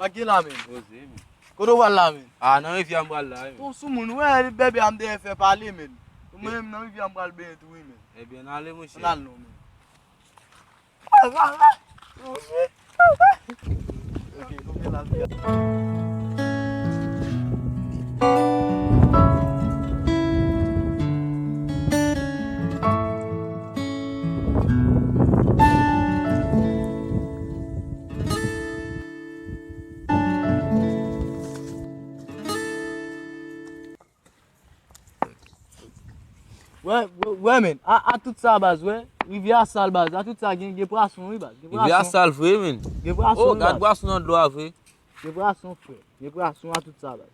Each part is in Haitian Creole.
Aqui lá, men. Ose, men. Kodo wala, men. Ah, nan rivi an bral la, men. Ou sou moun, wè, bebe am de fè pale, men. Mwen nan rivi am bral ben tou, men. Ebyen, ale mwen che. Nan nou, men. Ok, koupe la vi. Ouais, men, à tout ça base, ouais. Rivière sale base, à tout ça gen poisson, oui base. Rivi a sal fwe, men. Gen poisson, Oh, oui, gade base. poisson nan do a fwe. Gen poisson frère. Gen poisson à tout ça base.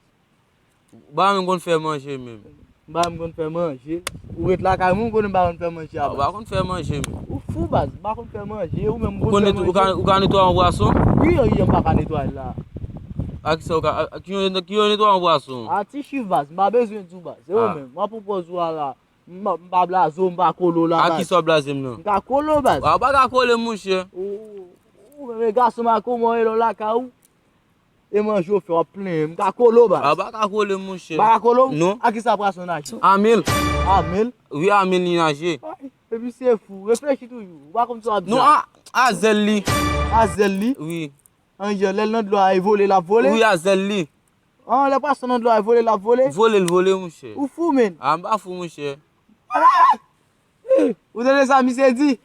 Ba men kon fè manje, men. Ba m kon fè manger. Ou et la kay moun kon ba kon fè manger à Ba base. kon fè manje, men. Ou fou base, ba kon fè manger ou même Ou kon fè manger. ka netwa an poisson? Oui, yon pa ka nettoyer là. A ki sa ou ka, ki yon netwa an poisson? A ti chiffre base, m'a besoin tout base. C'est ou Ah. même. Moi propose ou là. M'a blazo, m'a kolo là. A ki sa blazem nan? M'a kolo base. Wa ba ka kole moun che. Ou même garçon m'a comment est là ka ou. Et mon chauffeur plein, m'a kolo base. Wa ba ka kole moun che. Ba kolo? Non. A qui ça prend son âge? Amil. Ah, mille. Oui, amil ni nage. Et puis c'est fou. Réfléchis toujours. Pas comme ça. Non, a zel li. A Zelli. Oui. Angel, elle n'a de loi voler la voler. Oui, a zel li. Ah, les personnes n'a de loi voler la voler. Vole moun che. Ou fou, men. A mba fou moun che. Vous avez ça, monsieur dit?